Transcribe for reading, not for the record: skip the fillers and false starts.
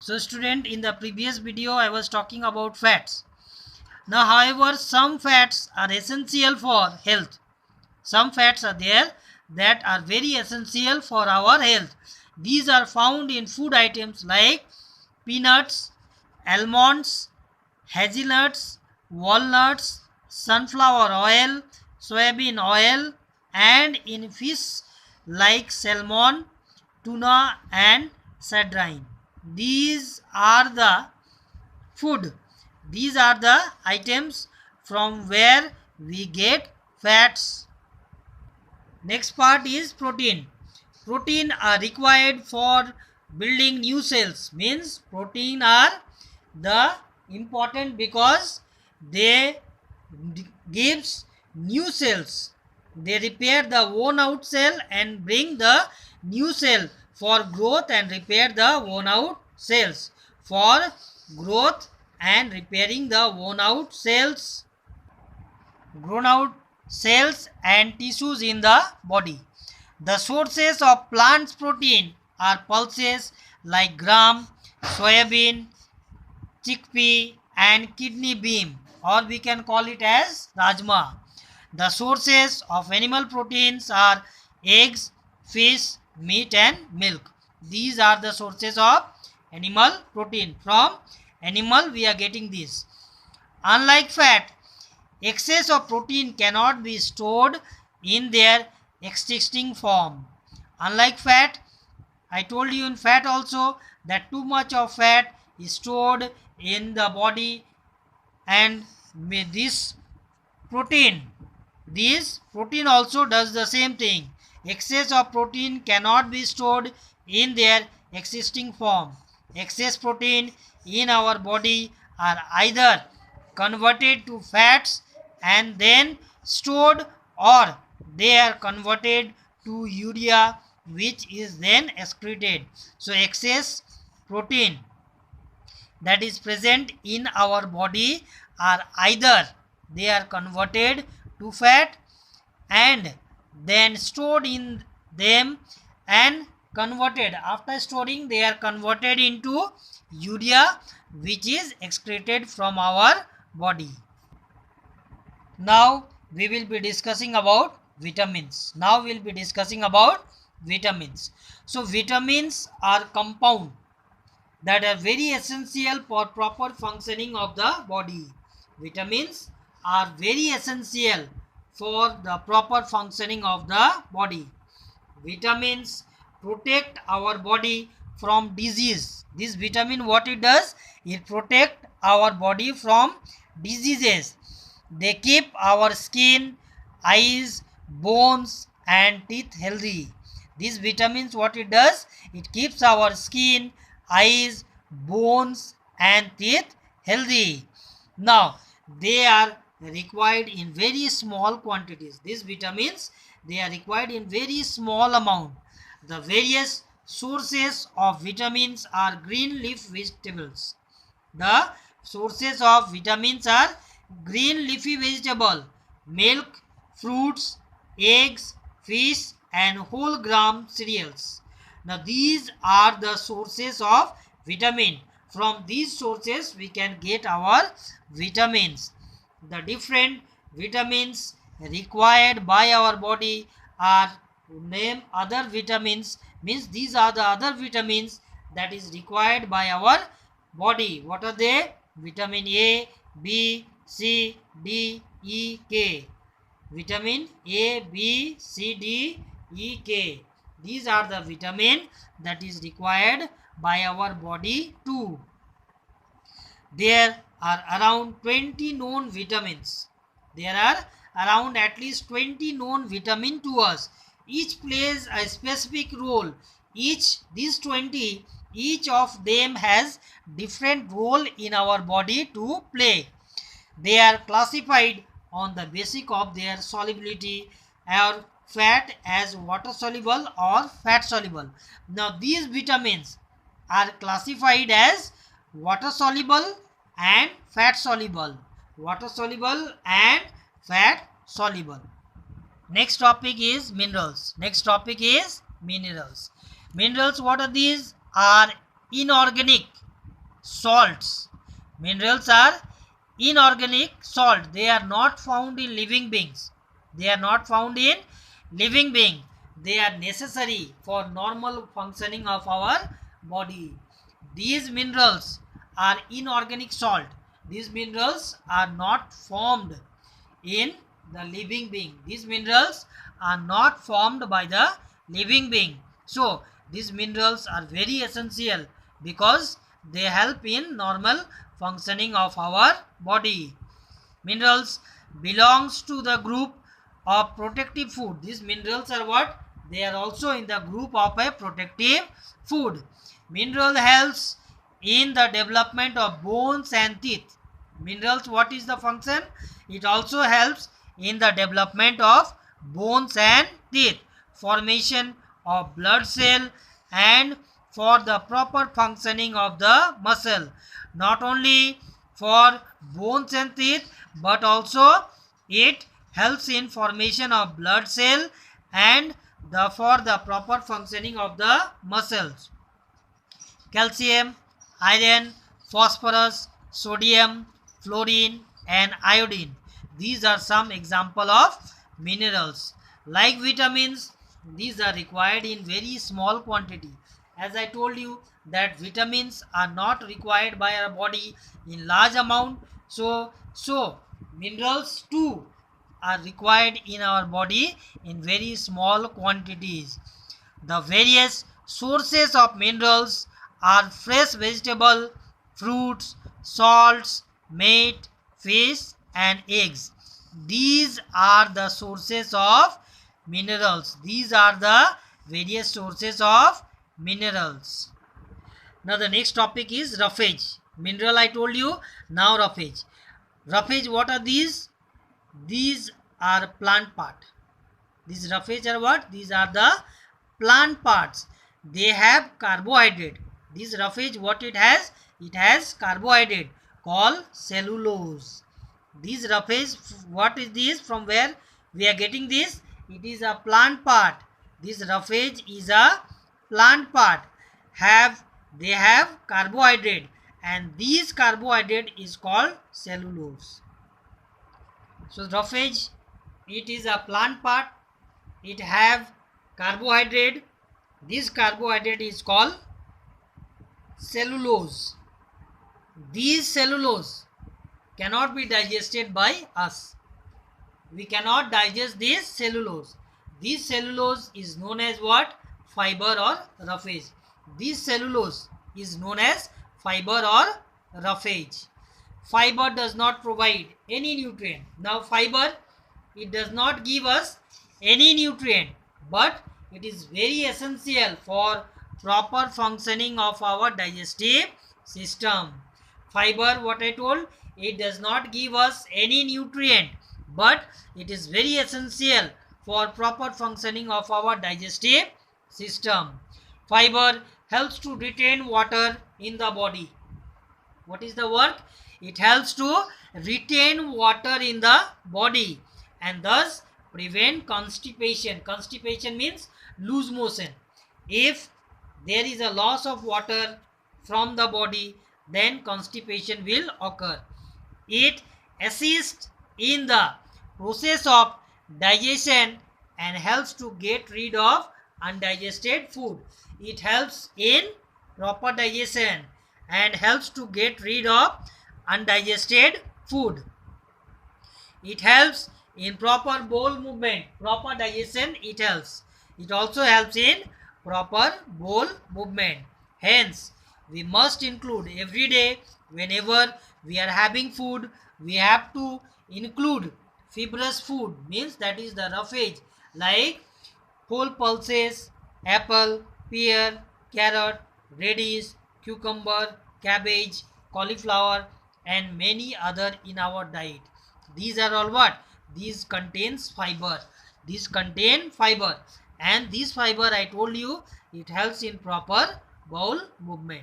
So student, in the previous video I was talking about fats. Now however, some fats are essential for health. Some fats are there that are very essential for our health. These are found in food items like peanuts, almonds, hazelnuts, walnuts, sunflower oil, soybean oil, and in fish like salmon, tuna, and sardine. These are the food. These are the items from where we get fats. Next part is protein. Protein are required for building new cells. Means protein are the important because they gives new cells. They repair the worn out cell and bring the new cell for growth and repair the worn out cells. For growth and repairing the worn out cells, grown out cells and tissues in the body. The sources of plants protein are pulses like gram, soybean, chickpea, and kidney bean, or we can call it as rajma. The sources of animal proteins are eggs, fish, meat, and milk. These are the sources of animal protein. From animal we are getting this. Unlike fat, excess of protein cannot be stored in their existing form. Unlike fat, I told you in fat also that too much of fat is stored in the body, and this protein also does the same thing. Excess of protein cannot be stored in their existing form. Excess protein in our body are either converted to fats and then stored, or they are converted to urea which is then excreted. So excess protein that is present in our body are either they are converted to fat and then stored in them, and converted, after storing they are converted into urea which is excreted from our body. Now we will be discussing about vitamins. So vitamins are compound that are very essential for proper functioning of the body. Vitamins are very essential for the proper functioning of the body. Vitamins protect our body from disease. This vitamin, what it does, it protect our body from diseases. They keep our skin, eyes, bones, and teeth healthy. These vitamins, what it does, it keeps our skin, eyes, bones, and teeth healthy. Now they are required in very small quantities. These vitamins, they are required in very small amount. The various sources of vitamins are green leaf vegetables. The sources of vitamins are green leafy vegetable, milk, fruits, eggs, fish, and whole grain cereals. Now these are the sources of vitamin. From these sources we can get our vitamins. The different vitamins required by our body are name other vitamins, means these are the other vitamins that is required by our body. What are they? Vitamin A, B, C, D, E, K. Vitamin A, B, C, D, E, K. These are the vitamin that is required by our body too. There are around 20 known vitamins. There are around at least 20 known vitamin to us. Each plays a specific role. These 20, each of them has different role in our body to play. They are classified on the basis of their solubility, or fat as water soluble or fat soluble. Now these vitamins are classified as water soluble and fat soluble. Water soluble and fat soluble. Next topic is minerals. Minerals, what are these? Are inorganic salts. Minerals are inorganic salt. They are not found in living beings. They are not found in living being. They are necessary for normal functioning of our body. These minerals are inorganic salt. These minerals are not formed in the living being. These minerals are not formed by the living being. So these minerals are very essential because they help in normal functioning of our body. Minerals belongs to the group of protective food. These minerals are what? They are also in the group of a protective food. Mineral helps in the development of bones and teeth. Minerals, what is the function? It also helps in the development of bones and teeth, formation of blood cell, and for the proper functioning of the muscle. Not only for bones and teeth, but also it helps in formation of blood cell and for the proper functioning of the muscles. Calcium, iron, phosphorus, sodium, fluorine and iodine. These are some example of minerals. Like vitamins, these are required in very small quantity. As I told you that vitamins are not required by our body in large amount. So minerals too are required in our body in very small quantities. The various sources of minerals are fresh vegetable, fruits, salts, meat, fish and eggs. These are the sources of minerals. These are the various sources of minerals. Now the next topic is roughage. Mineral I told you, now roughage. Roughage, what are these? These are plant part. These roughage are what? These are the plant parts. They have carbohydrate. This roughage, what it has? It has carbohydrate called cellulose. These roughage, what is this? From where we are getting this? It is a plant part. This roughage is a plant part. They have carbohydrate, and this carbohydrate is called cellulose. So roughage, it is a plant part. It have carbohydrate. This carbohydrate is called cellulose. These cellulose cannot be digested by us. We cannot digest this cellulose. This cellulose is known as what? Fiber or roughage. This cellulose is known as fiber or roughage. Fiber does not provide any nutrient. Now fiber, it does not give us any nutrient, but it is very essential for proper functioning of our digestive system. Fiber, what I told, it does not give us any nutrient, but it is very essential for proper functioning of our digestive system. Fiber helps to retain water in the body. What is the work? It helps to retain water in the body and thus prevent constipation. Constipation means loose motion. If there is a loss of water from the body, then constipation will occur. It assists in the process of digestion and helps to get rid of undigested food. It helps in proper digestion and helps to get rid of undigested food. It helps in proper bowel movement. Proper digestion, it helps. It also helps in proper bowel movement. Hence, we must include every day, whenever we are having food, we have to include fibrous food, means that is the roughage, like whole pulses, apple, pear, carrot, radish, cucumber, cabbage, cauliflower and many other in our diet. These are all what? These contains fiber. These contain fiber, and this fiber I told you, it helps in proper bowel movement.